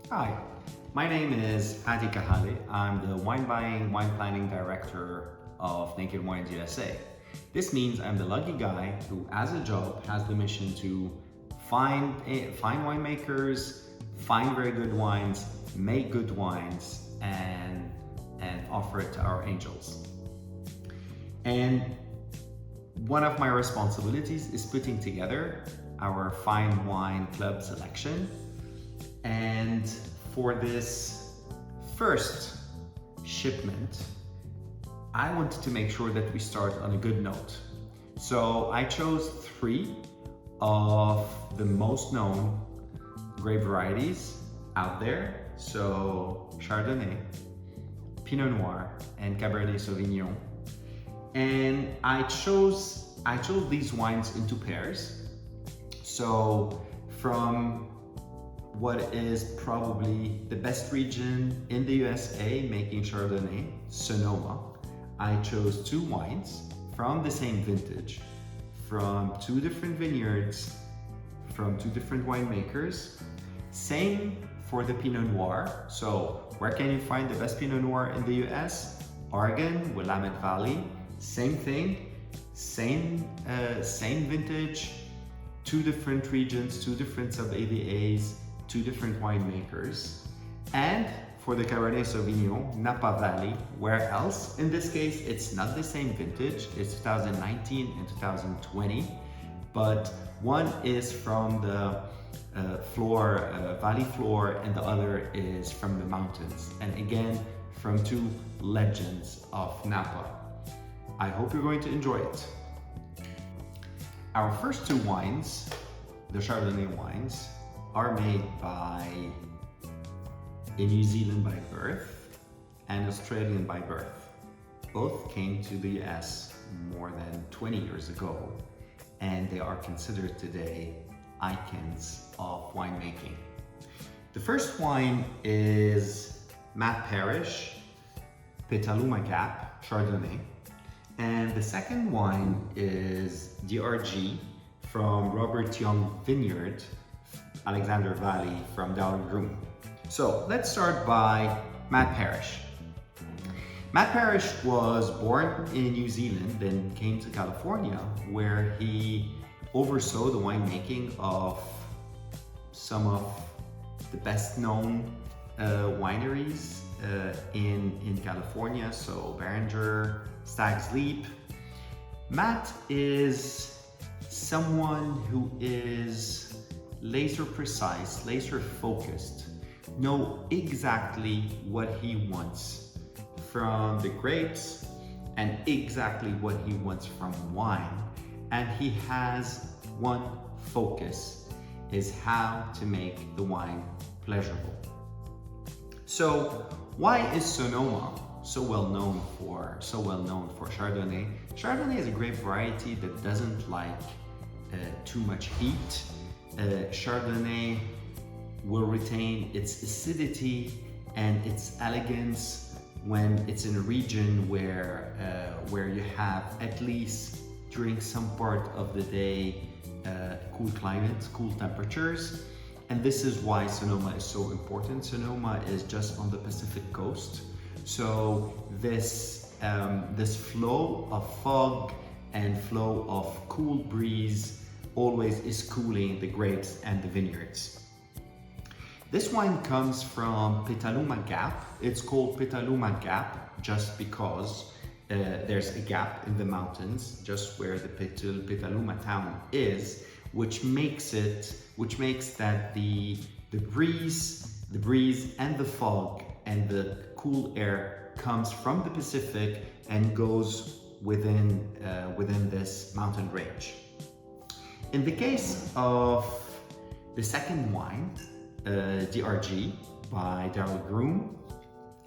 Hi, my name is Hady. I'm the wine buying, wine planning director of Naked Wines USA. This means I'm the lucky guy who, as a job, has the mission to find winemakers, find very good wines, make good wines, and offer it to our angels. And one of my responsibilities is putting together our fine wine club selection. And for this first shipment, I wanted to make sure that we start on a good note. So I chose 3 of the most known grape varieties out there. So Chardonnay, Pinot Noir, and Cabernet Sauvignon. And I chose these wines into pairs. So from what is probably the best region in the USA making Chardonnay, Sonoma, I chose 2 wines from the same vintage, from 2 different vineyards, from 2 different winemakers. Same for the Pinot Noir. So where can you find the best Pinot Noir in the US? Oregon, Willamette Valley. Same thing, same vintage, 2 different regions, 2 different sub-AVAs, 2 different winemakers. And for the Cabernet Sauvignon, Napa Valley. Where else? In this case, it's not the same vintage. It's 2019 and 2020, but one is from the valley floor, and the other is from the mountains. And again, from 2 legends of Napa. I hope you're going to enjoy it. Our first 2 wines, the Chardonnay wines, are made by a New Zealand by birth and Australian by birth. Both came to the US more than 20 years ago, and they are considered today icons of winemaking. The first wine is Matt Parish, Petaluma Gap Chardonnay, and the second wine is DRG from Robert Young Vineyard, Alexander Valley from Daryl Groom. So let's start by Matt Parish. Matt Parish was born in New Zealand, then came to California, where he oversaw the winemaking of some of the best known wineries in California, so Beringer, Stag's Leap. Matt is someone who is laser precise, laser focused, know exactly what he wants from the grapes and exactly what he wants from wine. And he has one focus, is how to make the wine pleasurable. So why is Sonoma so well known for Chardonnay? Chardonnay is a grape variety that doesn't like too much heat. Chardonnay will retain its acidity and its elegance when it's in a region where you have, at least during some part of the day, cool climates, cool temperatures. And this is why Sonoma is so important. Sonoma is just on the Pacific coast. So this flow of fog and flow of cool breeze always is cooling the grapes and the vineyards. This wine comes from Petaluma Gap. It's called Petaluma Gap just because there's a gap in the mountains just where the Petaluma town is, which makes that the breeze and the fog and the cool air comes from the Pacific and goes within this mountain range. In the case of the second wine, DRG by Daryl Groom.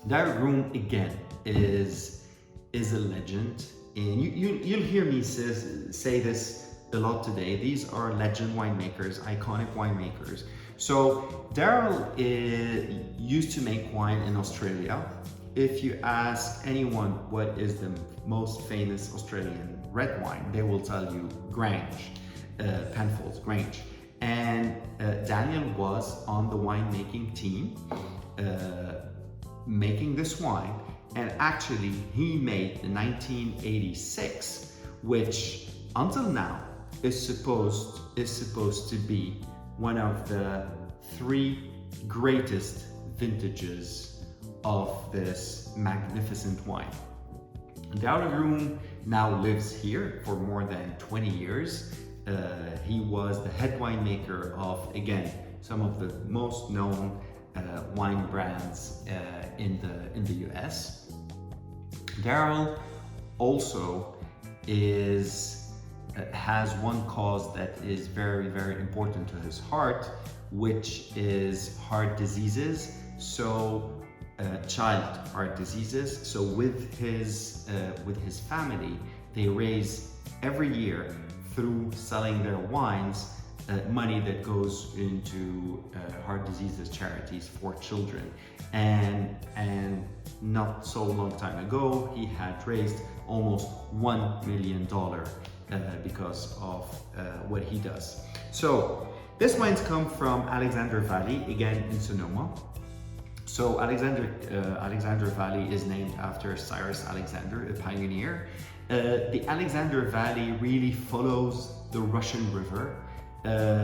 Daryl Groom again is a legend, and you'll hear me say this a lot today. These are legend winemakers, iconic winemakers. So Daryl used to make wine in Australia. If you ask anyone what is the most famous Australian red wine, they will tell you Grange, Penfolds Grange. And Daniel was on the winemaking team making this wine, and actually he made the 1986, which until now is supposed to be one of the 3 greatest vintages of this magnificent wine. Daryl Groom now lives here for more than 20 years. He was the head winemaker of, again, some of the most known wine brands in the US. Daryl also has one cause that is very, very important to his heart, which is heart diseases. So child heart diseases. So with his family, they raise every year through selling their wines money that goes into heart diseases charities for children. And not so long time ago, he had raised almost $1 million because of what he does. So this wines come from Alexander Valley, again in Sonoma. So Alexander Valley is named after Cyrus Alexander, a pioneer. The Alexander Valley really follows the Russian River.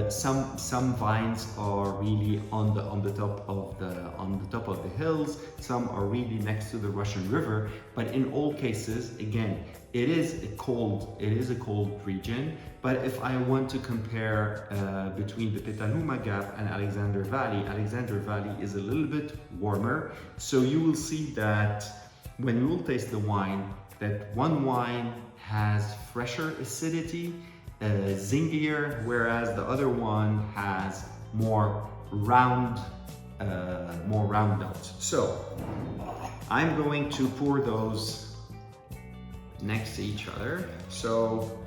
Some vines are really on the top of the hills. Some are really next to the Russian River. But in all cases, again, it is a cold region. But if I want to compare between the Petaluma Gap and Alexander Valley is a little bit warmer. So you will see that when you will taste the wine, that one wine has fresher acidity, zingier, whereas the other one has more round notes. So I'm going to pour those next to each other. So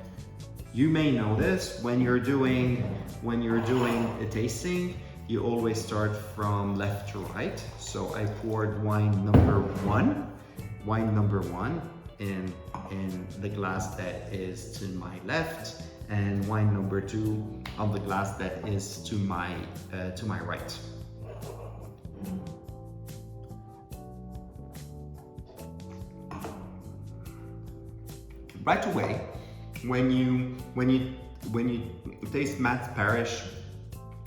you may notice when you're doing a tasting, you always start from left to right. So I poured wine number one in the glass that is to my left, and wine number 2 on the glass that is to my right. Right away, when you taste Matt Parish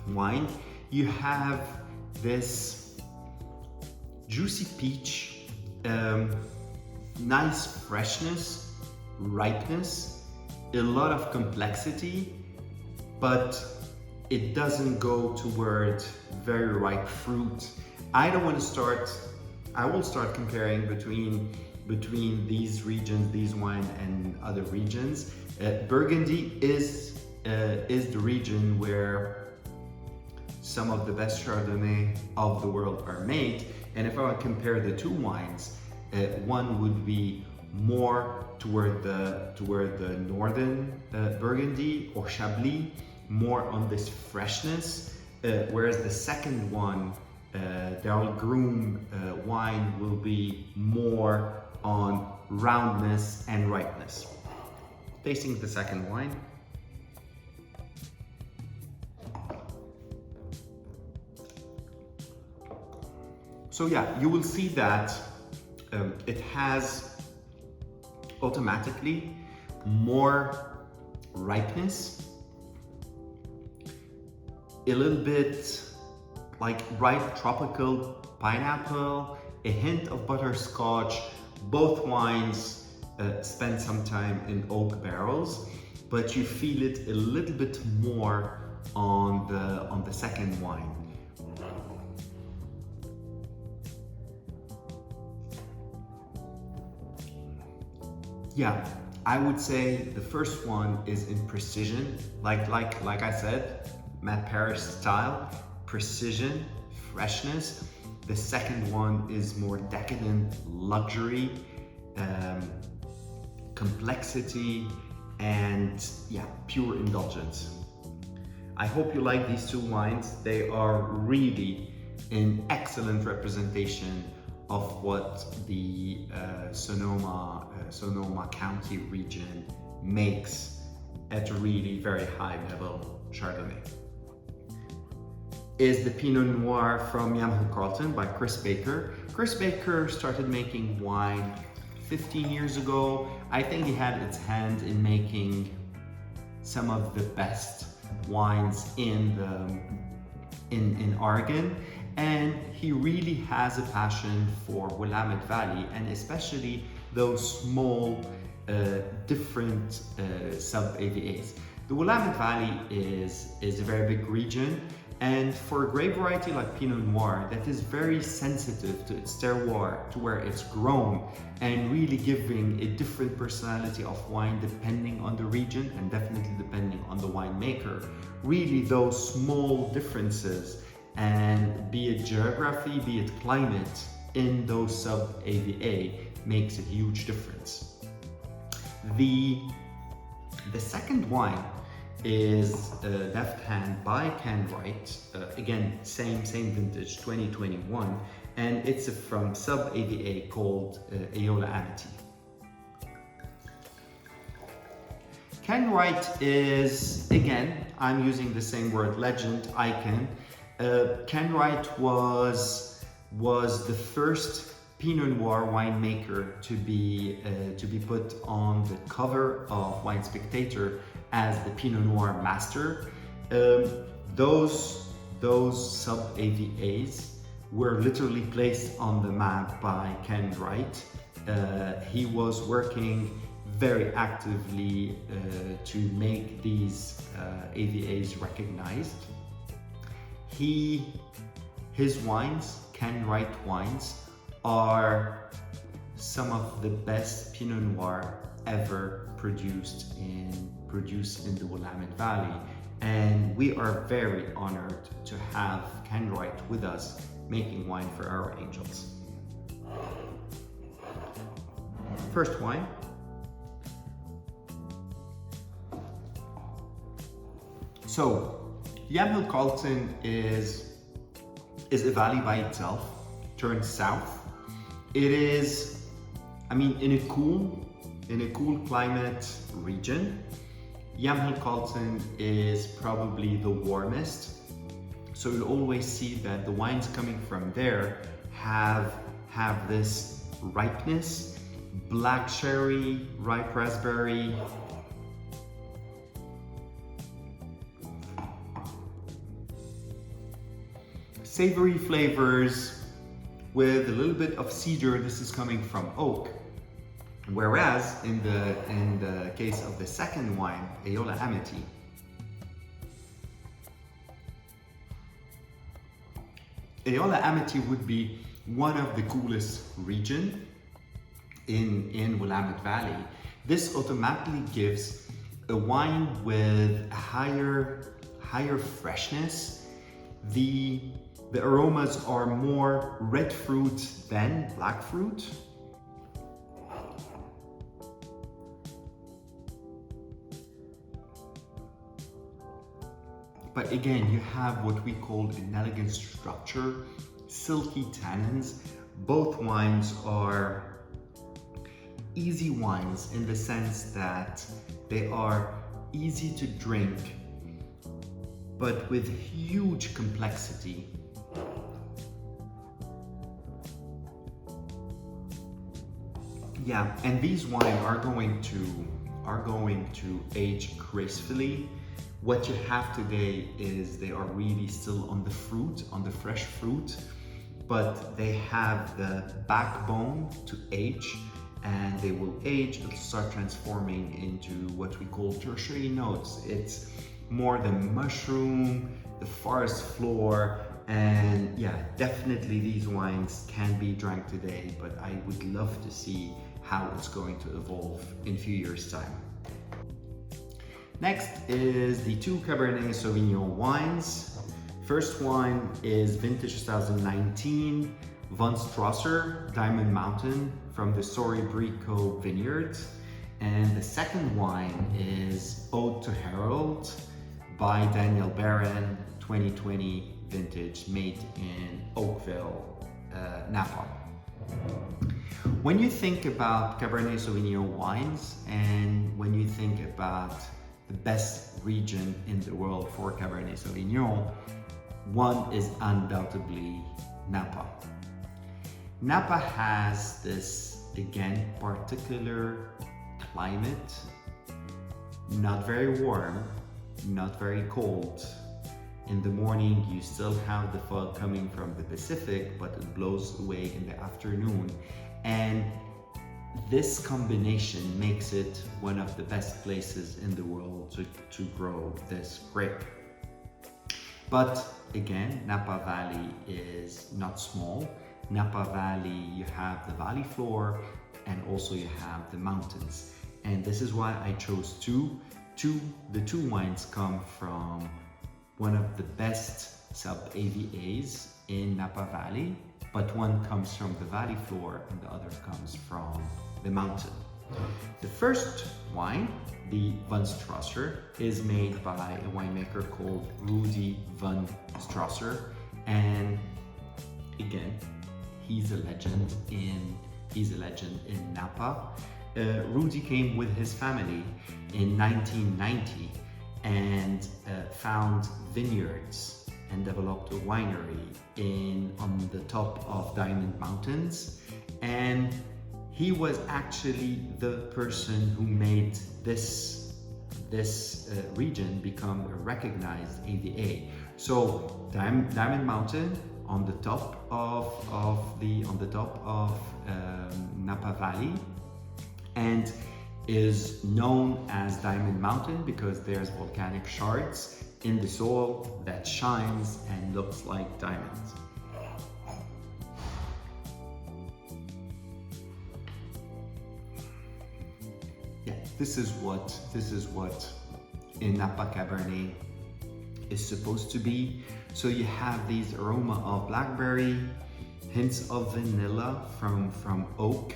wine, you have this juicy peach, nice freshness, ripeness, a lot of complexity, but it doesn't go toward very ripe fruit. I will start comparing between these regions, these wines, and other regions. Burgundy is the region where some of the best Chardonnay of the world are made. And if I would compare the 2 wines, one would be more toward the northern Burgundy or Chablis, more on this freshness, whereas the second one, Daryl Groom wine, will be more on roundness and ripeness. Tasting the second wine. So yeah, you will see that it has automatically more ripeness, a little bit like ripe tropical pineapple, a hint of butterscotch. Both wines spend some time in oak barrels, but you feel it a little bit more on the second wine. Yeah, I would say the first one is in precision, like I said, Matt Parish style, precision, freshness. The second one is more decadent, luxury, complexity, and yeah, pure indulgence. I hope you like these 2 wines. They are really an excellent representation of what the Sonoma County region makes at a really very high level Chardonnay. is the Pinot Noir from Yamhill-Carlton by Chris Baker. Chris Baker started making wine 15 years ago. I think he had its hand in making some of the best wines in Oregon, and he really has a passion for Willamette Valley, and especially those small different sub-AVAs. The Willamette Valley is a very big region, and for a grape variety like Pinot Noir that is very sensitive to its terroir, to where it's grown, and really giving a different personality of wine depending on the region and definitely depending on the winemaker. Really those small differences, and be it geography, be it climate, in those sub-AVA makes a huge difference. The second wine is Left Hand by Wright. Again, same vintage, 2021, and it's from sub-AVA called Eola-Amity. Wright is, again, I'm using the same word, legend, icon. Wright was the first Pinot Noir winemaker to be put on the cover of Wine Spectator as the Pinot Noir master. Those sub-AVAs were literally placed on the map by Wright. He was working very actively to make these AVAs recognized. His wines, Wright wines, are some of the best Pinot Noir ever produced in the Willamette Valley, and we are very honored to have Wright with us making wine for our angels. First wine. So Yamhill-Carlton is a valley by itself, turns south. It is, I mean, in a cool climate region. Yamhill-Carlton is probably the warmest, so you'll always see that the wines coming from there have this ripeness, black cherry, ripe raspberry, savory flavors with a little bit of cedar. This is coming from oak. Whereas in the case of the second wine, Eola-Amity, Eola-Amity would be one of the coolest regions in Willamette Valley. This automatically gives a wine with a higher freshness. The aromas are more red fruit than black fruit. But again, you have what we call an elegant structure, silky tannins. Both wines are easy wines in the sense that they are easy to drink, but with huge complexity. Yeah, and these wines are going to age gracefully. What you have today is they are really still on the fruit, on the fresh fruit, but they have the backbone to age, and they will age, it'll start transforming into what we call tertiary notes. It's more the mushroom, the forest floor, and yeah, definitely these wines can be drank today, but I would love to see how it's going to evolve in a few years' time. Next is the two Cabernet Sauvignon wines. First wine is vintage 2019, von Strasser, Diamond Mountain from the Sori Bricco Vineyard. And the second wine is Ode to Harold by Daniel Barron, 2020 vintage, made in Oakville, Napa. When you think about Cabernet Sauvignon wines, and when you think about the best region in the world for Cabernet Sauvignon, One is undoubtedly Napa. Napa has this, again, particular climate, not very warm, not very cold. In the morning, you still have the fog coming from the Pacific, but it blows away in the afternoon. And this combination makes it one of the best places in the world to grow this grape. But again, Napa Valley is not small. Napa Valley, you have the valley floor and also you have the mountains. And this is why I chose two. The two wines come from one of the best sub-AVAs in Napa Valley, but one comes from the valley floor and the other comes from the mountain. The first wine, the Strasser, is made by a winemaker called Rudy van Strasser, and again, he's a legend in Napa. Rudy came with his family in 1990 and found vineyards and developed a winery on the top of Diamond Mountains, and he was actually the person who made this region become a recognized AVA. So Diamond Mountain on the top of Napa Valley, and is known as Diamond Mountain because there's volcanic shards in the soil that shines and looks like diamonds. Yeah, this is what a Napa Cabernet is supposed to be. So you have these aroma of blackberry, hints of vanilla from oak,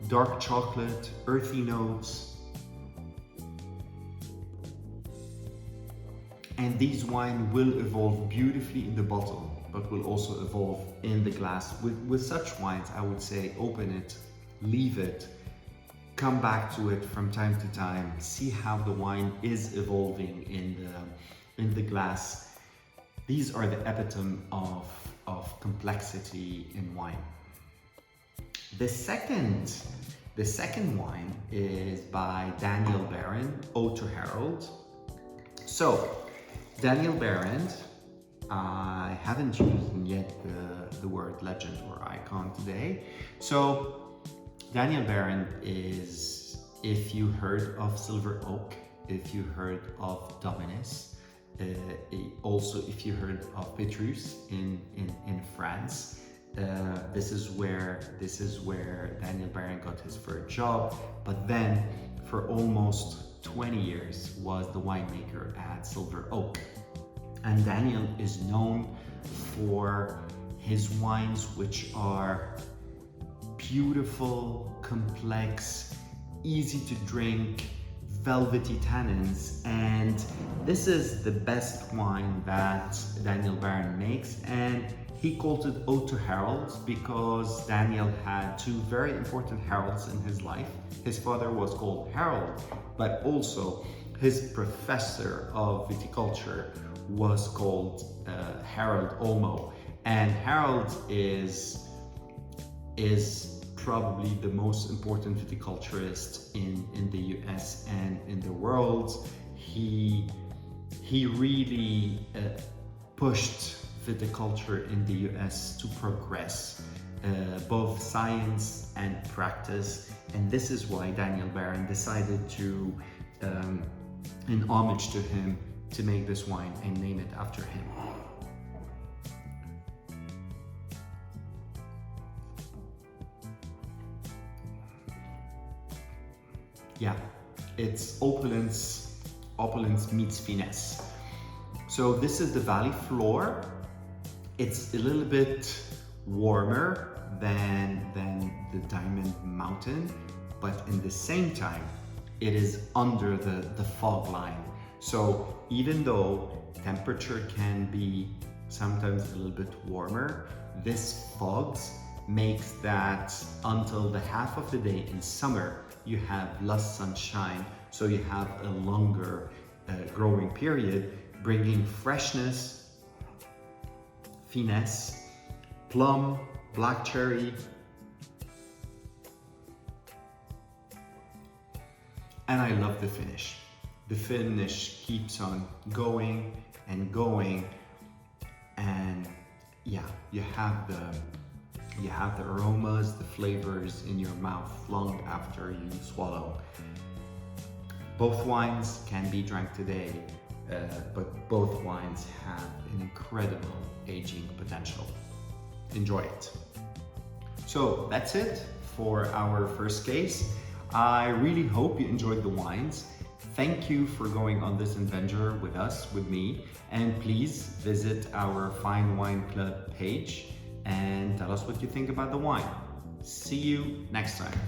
dark chocolate, earthy notes. And these wines will evolve beautifully in the bottle, but will also evolve in the glass. With such wines, I would say open it, leave it, come back to it from time to time, see how the wine is evolving in the glass. These are the epitome of complexity in wine. The second wine is by Daniel Barron, Ode to Harold. So, Daniel Barron, I haven't used yet the word legend or icon today. So, Daniel Barron is, if you heard of Silver Oak, if you heard of Dominus, also if you heard of Petrus in France, this is where Daniel Barron got his first job, but then for almost 20 years was the winemaker at Silver Oak. And Daniel is known for his wines, which are beautiful, complex, easy to drink, velvety tannins, and this is the best wine that Daniel Barron makes. And he called it Ode to Harold because Daniel had two very important Harolds in his life. His father was called Harold, but also his professor of viticulture was called Harold Olmo. And Harold is probably the most important viticulturist in the US and in the world. He really pushed viticulture in the US to progress, both science and practice, and this is why Daniel Barron decided to, in homage to him, to make this wine and name it after him. Yeah, it's opulence meets finesse. So this is the valley floor. It's a little bit warmer than the Diamond Mountain, but in the same time, it is under the fog line. So even though temperature can be sometimes a little bit warmer, this fog makes that until the half of the day in summer, you have less sunshine, so you have a longer growing period, bringing freshness finesse, plum, black cherry, and I love the finish. The finish keeps on going and going, and yeah, you have the aromas, the flavors in your mouth long after you swallow. Both wines can be drank today, but both wines have an incredible aging potential. Enjoy it. So that's it for our first case. I really hope you enjoyed the wines. Thank you for going on this adventure with us, with me, and please visit our Fine Wine Club page and tell us what you think about the wine. See you next time.